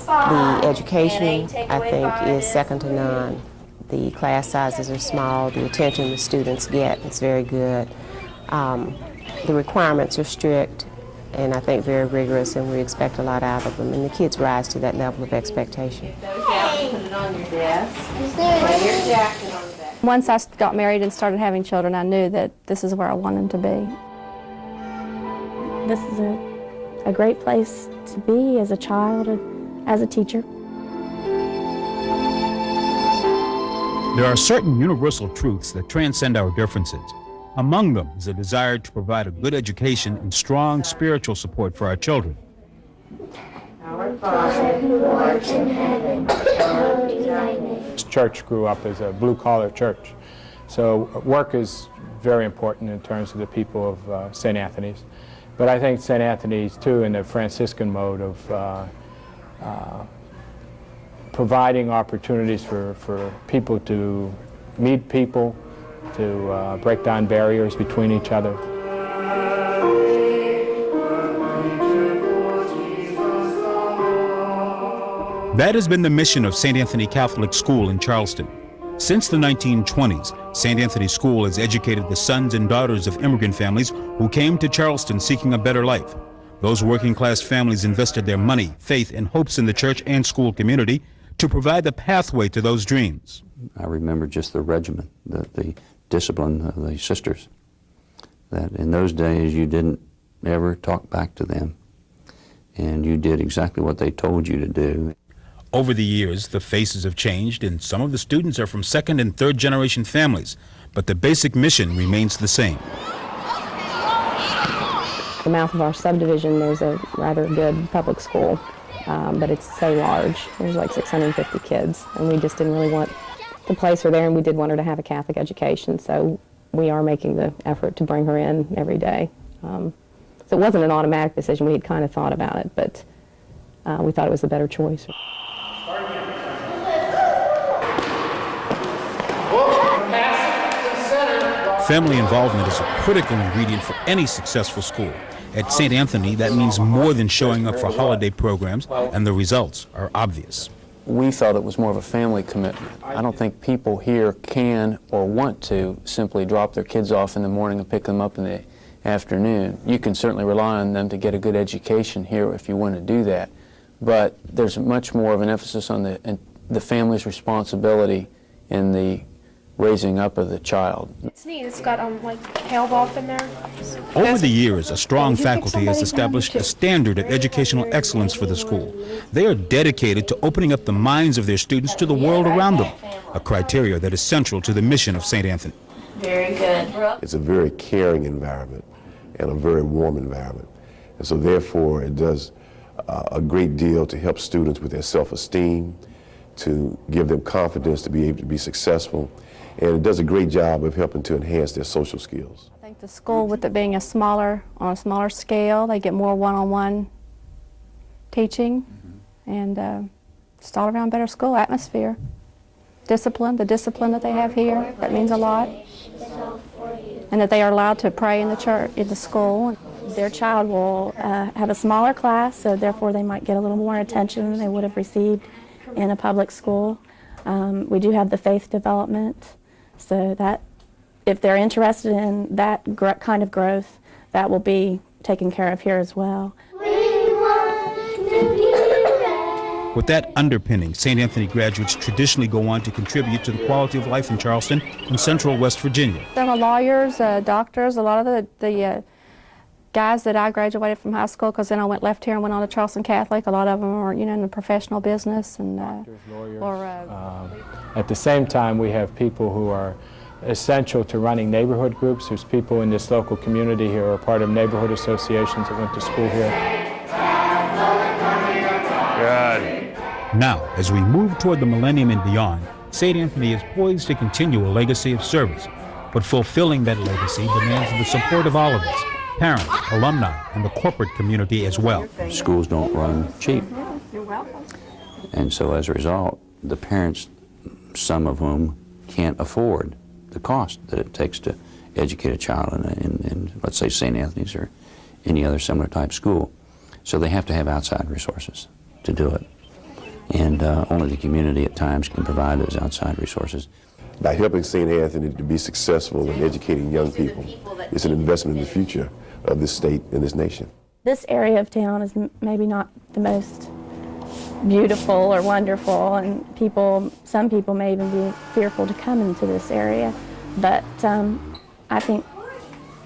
The education, I think, is second to none. The class sizes are small. The attention the students get is very good. The requirements are strict and I think very rigorous, and we expect a lot out of them. And the kids rise to that level of expectation. Put it on your desk. Lay your jacket on the desk. Once I got married and started having children, I knew that this is where I wanted to be. This is a great place to be as a child and as a teacher. There are certain universal truths that transcend our differences. Among them is a desire to provide a good education and strong spiritual support for our children. Our Father who art in heaven, hallowed be thy name. This church grew up as a blue-collar church, so work is very important in terms of the people of St. Anthony's. But I think St. Anthony's, too, in the Franciscan mode of providing opportunities for people to meet people, to break down barriers between each other. That has been the mission of St. Anthony Catholic School in Charleston. Since the 1920s, St. Anthony School has educated the sons and daughters of immigrant families who came to Charleston seeking a better life. Those working-class families invested their money, faith, and hopes in the church and school community to provide the pathway to those dreams. I remember just the regimen, the discipline of the sisters, that in those days you didn't ever talk back to them, and you did exactly what they told you to do. Over the years, the faces have changed, and some of the students are from second and third generation families, but the basic mission remains the same. At the mouth of our subdivision, there's a rather good public school, but it's so large. There's like 650 kids, and we just didn't really want to place her there, and we did want her to have a Catholic education, so we are making the effort to bring her in every day. So it wasn't an automatic decision. We had kind of thought about it, but we thought it was the better choice. Family involvement is a critical ingredient for any successful school. At St. Anthony, that means more than showing up for holiday programs, and the results are obvious. We felt it was more of a family commitment. I don't think people here can or want to simply drop their kids off in the morning and pick them up in the afternoon. You can certainly rely on them to get a good education here if you want to do that, but there's much more of an emphasis on the family's responsibility in the raising up of the child. It's neat. It's got like held off in there. Over the years, a strong faculty has established a standard of educational excellence for the school. They are dedicated to opening up the minds of their students to the world around them, a criteria that is central to the mission of St. Anthony. Very good. It's a very caring environment and a very warm environment. And so therefore it does a great deal to help students with their self-esteem, to give them confidence to be able to be successful, and it does a great job of helping to enhance their social skills. I think the school, with it being on a smaller scale, they get more one-on-one teaching, and just all around better school atmosphere. Discipline, the discipline that they have here, that means a lot. And that they are allowed to pray in the church, in the school. Their child will have a smaller class, so therefore they might get a little more attention than they would have received in a public school. We do have the faith development, so that if they're interested in that kind of growth, that will be taken care of here as well. With that underpinning, St. Anthony graduates traditionally go on to contribute to the quality of life in Charleston and central West Virginia. Some are lawyers, doctors, a lot of the guys that I graduated from high school, because then I left here and went on to Charleston Catholic. A lot of them are, in the professional business and doctors, lawyers. At the same time, we have people who are essential to running neighborhood groups. There's people in this local community here who are part of neighborhood associations that went to school here. Good. Now, as we move toward the millennium and beyond, St. Anthony is poised to continue a legacy of service, but fulfilling that legacy demands the support of all of us. Parents, alumni, and the corporate community as well. Schools don't run cheap. You're welcome. And so as a result, the parents, some of whom can't afford the cost that it takes to educate a child in let's say, St. Anthony's or any other similar type school. So they have to have outside resources to do it. and only the community at times can provide those outside resources. By helping St. Anthony to be successful in educating young people, it's an investment in the future of this state and this nation. This area of town is maybe not the most beautiful or wonderful, and some people may even be fearful to come into this area, but I think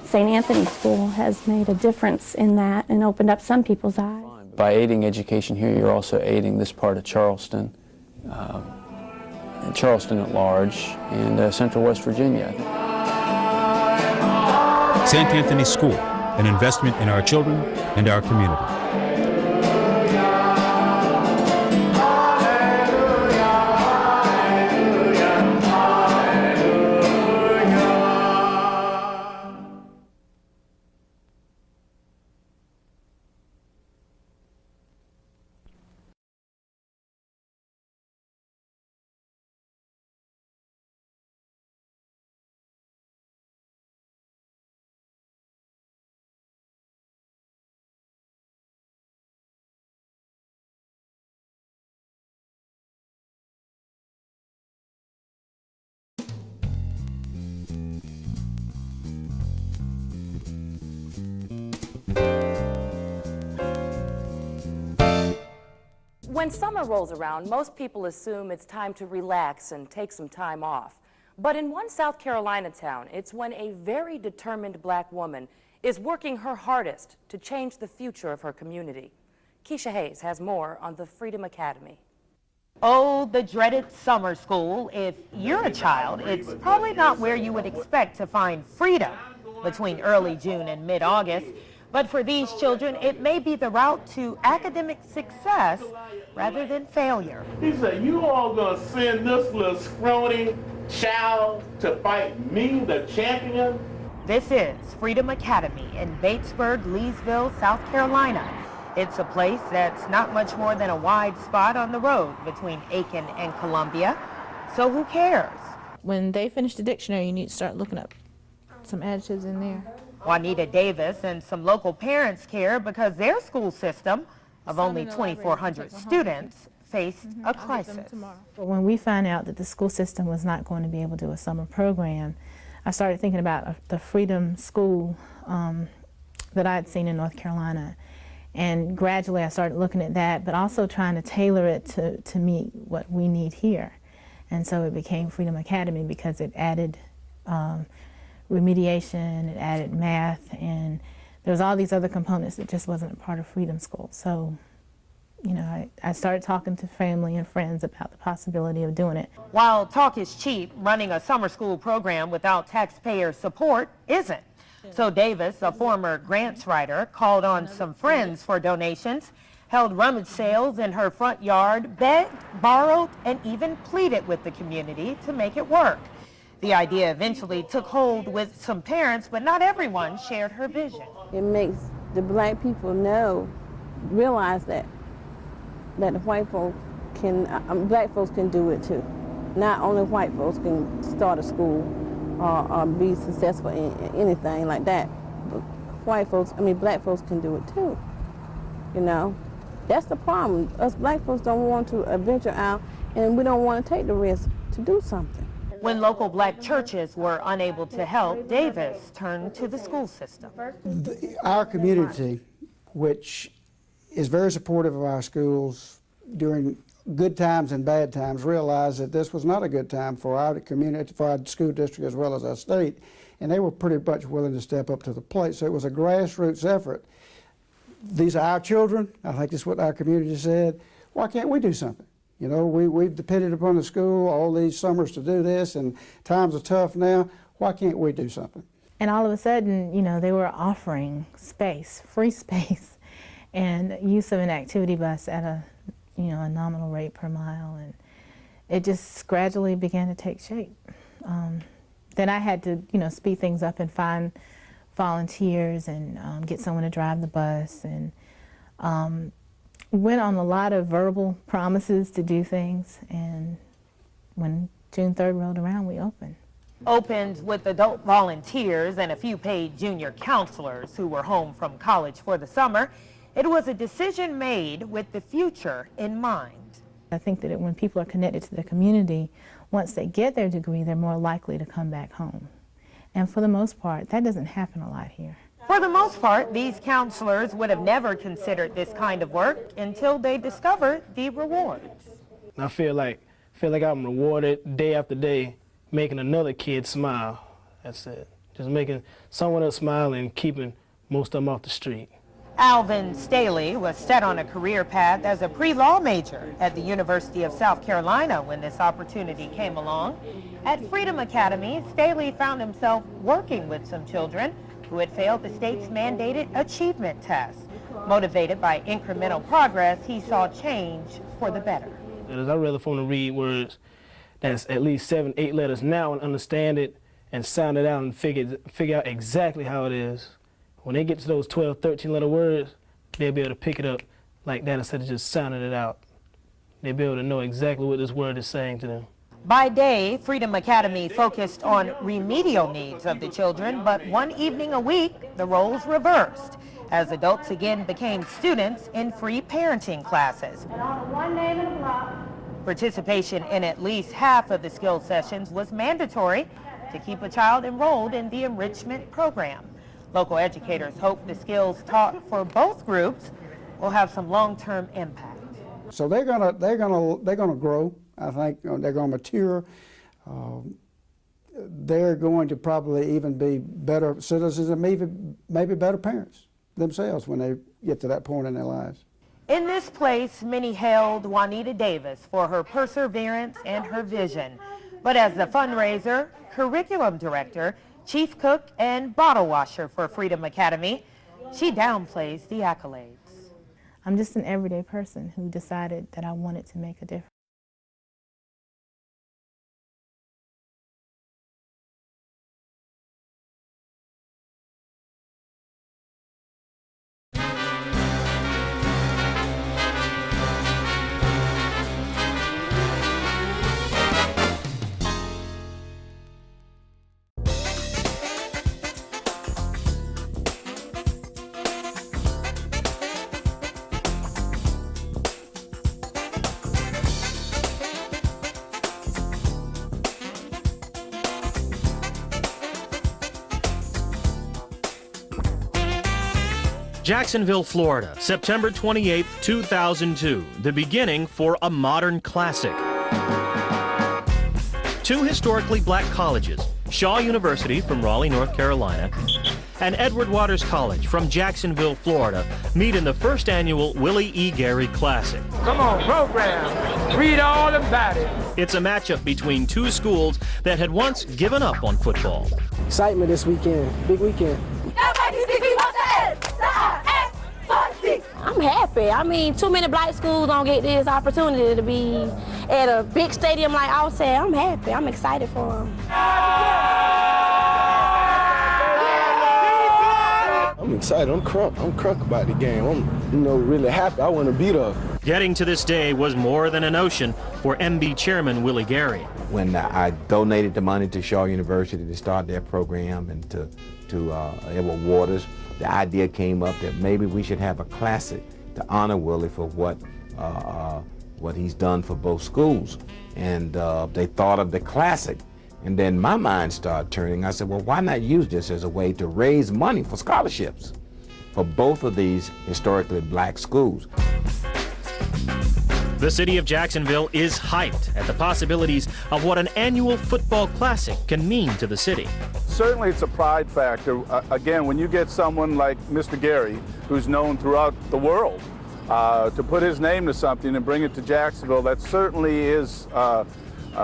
St. Anthony School has made a difference in that and opened up some people's eyes. By aiding education here, you're also aiding this part of Charleston, and Charleston at large, and Central West Virginia, I think. St. Anthony School, an investment in our children and our community. When summer rolls around, most people assume it's time to relax and take some time off. But in one South Carolina town, it's when a very determined black woman is working her hardest to change the future of her community. Keisha Hayes has more on the Freedom Academy. Oh, the dreaded summer school. If you're a child, it's probably not where you would expect to find freedom between early June and mid-August. But for these children, it may be the route to academic success rather than failure. He said, you all gonna send this little scrawny child to fight me, the champion? This is Freedom Academy in Batesburg, Leesville, South Carolina. It's a place that's not much more than a wide spot on the road between Aiken and Columbia. So who cares? When they finish the dictionary, you need to start looking up some adjectives in there. Juanita Davis and some local parents care because their school system of only 2,400 students faced a crisis. When we found out that the school system was not going to be able to do a summer program, I started thinking about the Freedom School that I had seen in North Carolina. And gradually I started looking at that, but also trying to tailor it to meet what we need here. And so it became Freedom Academy because it added remediation, it added math, and there was all these other components that just wasn't a part of Freedom School. So, you know, I started talking to family and friends about the possibility of doing it. While talk is cheap, running a summer school program without taxpayer support isn't. So Davis, a former grants writer, called on some friends for donations, held rummage sales in her front yard, begged, borrowed, and even pleaded with the community to make it work. The idea eventually took hold with some parents, but not everyone shared her vision. It makes the black people realize that the white folk can, black folks can do it too. Not only white folks can start a school or be successful in anything like that, but black folks can do it too. You know, that's the problem. Us black folks don't want to venture out, and we don't want to take the risk to do something. When local black churches were unable to help, Davis turned to the school system. Our community, which is very supportive of our schools during good times and bad times, realized that this was not a good time for our community, for our school district as well as our state, and they were pretty much willing to step up to the plate. So it was a grassroots effort. These are our children. I think that's what our community said. Why can't we do something? You know, we've depended upon the school all these summers to do this, and times are tough now. Why can't we do something? And all of a sudden, you know, they were offering space, free space, and use of an activity bus at a nominal rate per mile, and it just gradually began to take shape. Then I had to, speed things up and find volunteers and get someone to drive the bus, and went on a lot of verbal promises to do things, and when June 3rd rolled around, we opened. Opened with adult volunteers and a few paid junior counselors who were home from college for the summer. It was a decision made with the future in mind. I think that when people are connected to the community, once they get their degree, they're more likely to come back home. And for the most part, that doesn't happen a lot here. For the most part, these counselors would have never considered this kind of work until they discovered the rewards. I feel like I'm rewarded day after day, making another kid smile. That's it. Just making someone else smile and keeping most of them off the street. Alvin Staley was set on a career path as a pre-law major at the University of South Carolina when this opportunity came along. At Freedom Academy, Staley found himself working with some children who had failed the state's mandated achievement test. Motivated by incremental progress, he saw change for the better. I'd rather for them to read words that's at least 7, 8 letters now and understand it and sound it out and figure out exactly how it is. When they get to those 12, 13-letter words, they'll be able to pick it up like that instead of just sounding it out. They'll be able to know exactly what this word is saying to them. By day, Freedom Academy focused on remedial needs of the children, but one evening a week, the roles reversed as adults again became students in free parenting classes. One name and a block. Participation in at least half of the skills sessions was mandatory to keep a child enrolled in the enrichment program. Local educators hope the skills taught for both groups will have some long-term impact. So they're gonna grow. I think they're gonna mature. They're going to probably even be better citizens and maybe better parents themselves when they get to that point in their lives. In this place, many hailed Juanita Davis for her perseverance and her vision. But as the fundraiser, curriculum director, chief cook, and bottle washer for Freedom Academy, she downplays the accolades. I'm just an everyday person who decided that I wanted to make a difference. Jacksonville, Florida, September 28, 2002, the beginning for a modern classic. 2 historically black colleges, Shaw University from Raleigh, North Carolina, and Edward Waters College from Jacksonville, Florida, meet in the first annual Willie E. Gary Classic. Come on, program. Read all about it. It's a matchup between 2 schools that had once given up on football. Excitement this weekend, big weekend. I'm happy. I mean, too many black schools don't get this opportunity to be at a big stadium like Outset. I'm happy. I'm excited for them. I'm excited. I'm crunk about the game. I'm, really happy. I want to be there. Getting to this day was more than a notion for MB Chairman Willie Gary. When I donated the money to Shaw University to start their program and to Edward Waters, the idea came up that maybe we should have a classic to honor Willie for what he's done for both schools. And they thought of the classic. And then my mind started turning. I said, well, why not use this as a way to raise money for scholarships for both of these historically black schools? The city of Jacksonville is hyped at the possibilities of what an annual football classic can mean to the city. Certainly it's a pride factor. Again, when you get someone like Mr. Gary, who's known throughout the world, to put his name to something and bring it to Jacksonville, that certainly is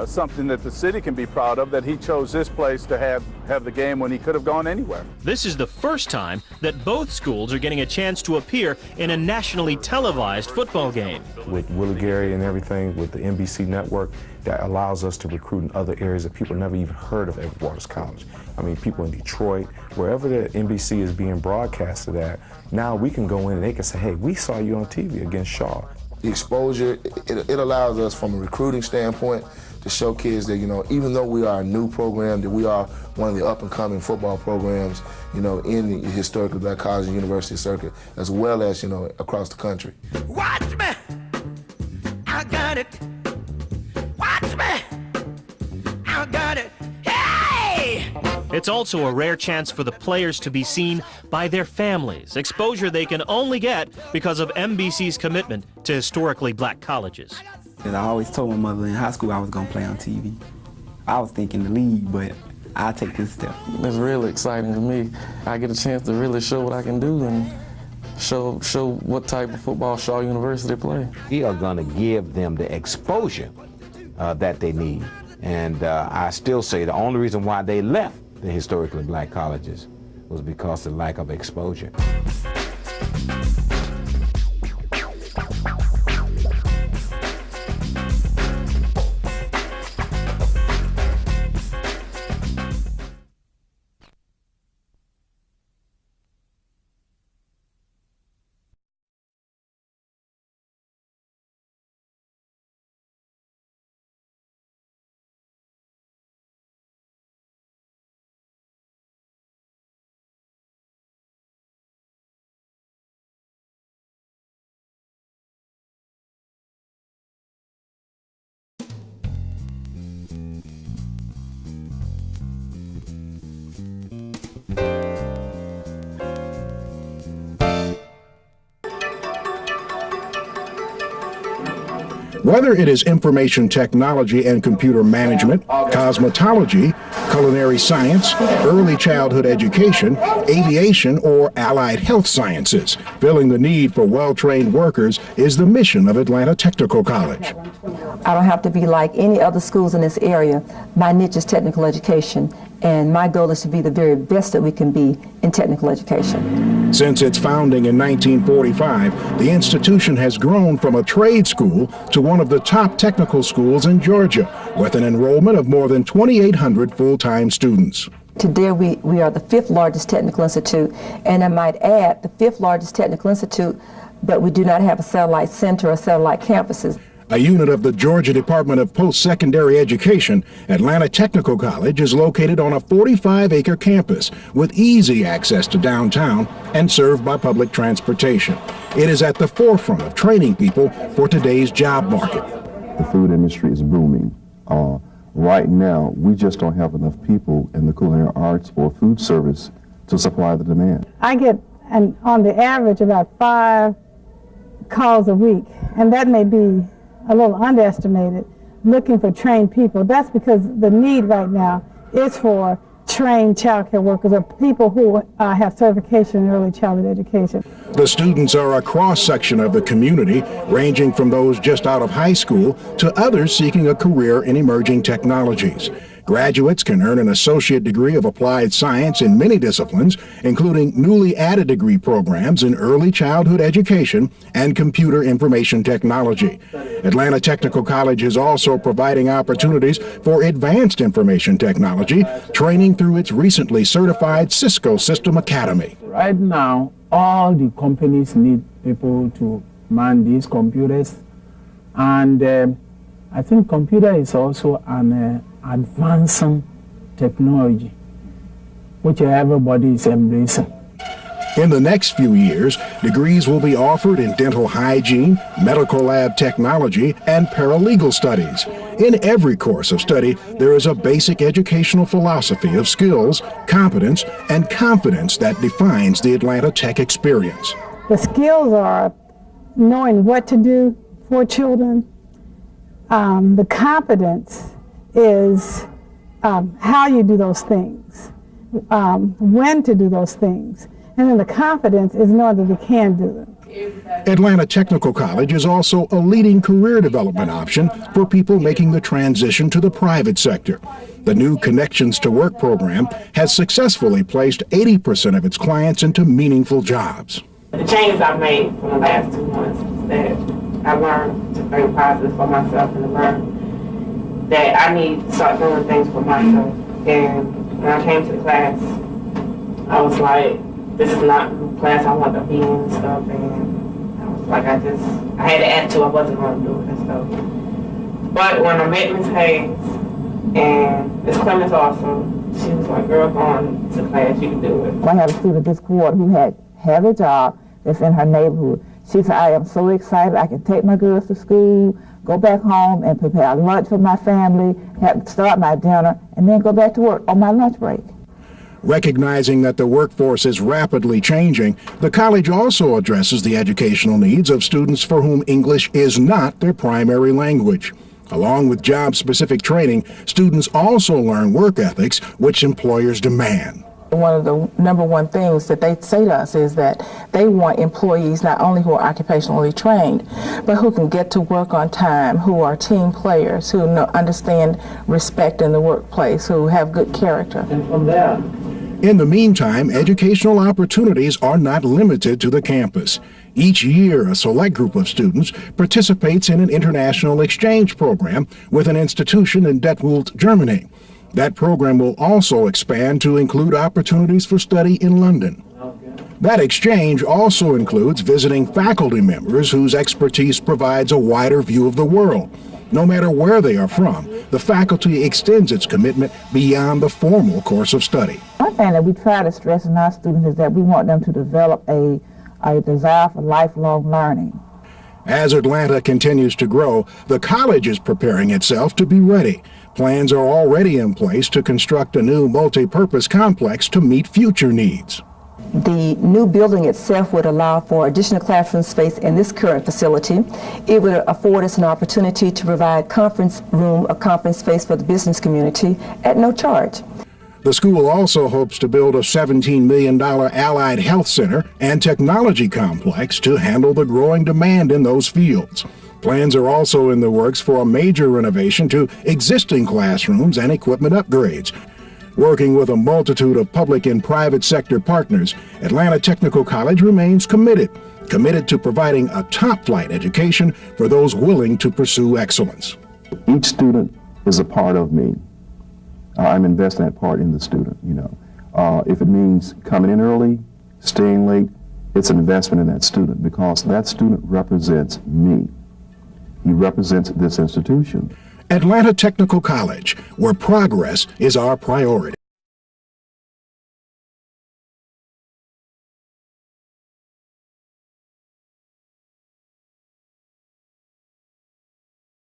something that the city can be proud of, that he chose this place to have the game when he could have gone anywhere. This is the first time that both schools are getting a chance to appear in a nationally televised football game. With Willie Gary and everything, with the NBC network, that allows us to recruit in other areas that people never even heard of Edward Waters College. I mean, people in Detroit, wherever the NBC is being broadcasted at, now we can go in and they can say, hey, we saw you on TV against Shaw. The exposure, it allows us from a recruiting standpoint to show kids that, even though we are a new program, that we are one of the up-and-coming football programs, in the historically black college and university circuit, as well as, across the country. Watch me! I got got it. Watch me. I got it. Hey! It's also a rare chance for the players to be seen by their families, exposure they can only get because of MBC's commitment to historically black colleges. I always told my mother in high school I was going to play on TV. I was thinking the league, but I'll take this step. It's really exciting to me. I get a chance to really show what I can do and show what type of football Shaw University play. We are going to give them the exposure that they need. And I still say the only reason why they left the historically black colleges was because of the lack of exposure. Whether it is information technology and computer management, cosmetology, culinary science, early childhood education, aviation, or allied health sciences, filling the need for well-trained workers is the mission of Atlanta Technical College. I don't have to be like any other schools in this area. My niche is technical education, and my goal is to be the very best that we can be in technical education. Since its founding in 1945, the institution has grown from a trade school to one of the top technical schools in Georgia, with an enrollment of more than 2,800 full-time students. Today we are the 5th largest technical institute, and I might add the 5th largest technical institute, but we do not have a satellite center or satellite campuses. A unit of the Georgia Department of Post-Secondary Education, Atlanta Technical College is located on a 45-acre campus with easy access to downtown and served by public transportation. It is at the forefront of training people for today's job market. The food industry is booming. Right now, we just don't have enough people in the culinary arts or food service to supply the demand. I get, on the average, about 5 calls a week, and that may be a little underestimated, looking for trained people. That's because the need right now is for trained child care workers or people who have certification in early childhood education. The students are a cross-section of the community, ranging from those just out of high school to others seeking a career in emerging technologies. Graduates can earn an associate degree of applied science in many disciplines, including newly added degree programs in early childhood education and computer information technology. Atlanta Technical College is also providing opportunities for advanced information technology, training through its recently certified Cisco System Academy. Right now, all the companies need people to man these computers, and I think computer is also an advancing technology, which everybody is embracing. In the next few years, degrees will be offered in dental hygiene, medical lab technology, and paralegal studies. In every course of study, there is a basic educational philosophy of skills, competence, and confidence that defines the Atlanta Tech experience. The skills are knowing what to do for children. The competence is how you do those things, when to do those things, and then the confidence is knowing that you can do them. Atlanta Technical College is also a leading career development option for people making the transition to the private sector. The new Connections to Work program has successfully placed 80% of its clients into meaningful jobs. The changes I've made from the last 2 months is that I learned to think positive for myself and to learn that I need to start doing things for myself. And when I came to the class, I was like, this is not the class I want to be in and stuff. And I was like, I had the attitude I wasn't going to do it and stuff. But when I met Ms. Hayes and Ms. Clemens also, she was like, girl, go on to class, you can do it. I had a student this quarter who had a job that's in her neighborhood. She said, I am so excited I can take my girls to school, go back home and prepare lunch for my family, start my dinner, and then go back to work on my lunch break. Recognizing that the workforce is rapidly changing, the college also addresses the educational needs of students for whom English is not their primary language. Along with job-specific training, students also learn work ethics, which employers demand. One of the #1 things that they say to us is that they want employees not only who are occupationally trained, but who can get to work on time, who are team players, who understand respect in the workplace, who have good character. And from there, in the meantime, educational opportunities are not limited to the campus. Each year, a select group of students participates in an international exchange program with an institution in Detmold, Germany. That program will also expand to include opportunities for study in London. That exchange also includes visiting faculty members whose expertise provides a wider view of the world. No matter where they are from, the faculty extends its commitment beyond the formal course of study. One thing that we try to stress in our students is that we want them to develop a desire for lifelong learning. As Atlanta continues to grow, the college is preparing itself to be ready. Plans are already in place to construct a new multi-purpose complex to meet future needs. The new building itself would allow for additional classroom space in this current facility. It would afford us an opportunity to provide a conference space for the business community at no charge. The school also hopes to build a $17 million allied health center and technology complex to handle the growing demand in those fields. Plans are also in the works for a major renovation to existing classrooms and equipment upgrades. Working with a multitude of public and private sector partners, Atlanta Technical College remains committed to providing a top-flight education for those willing to pursue excellence. Each student is a part of me. I'm investing that part in the student, If it means coming in early, staying late, it's an investment in that student because that student represents me. He represents this institution. Atlanta Technical College, where progress is our priority.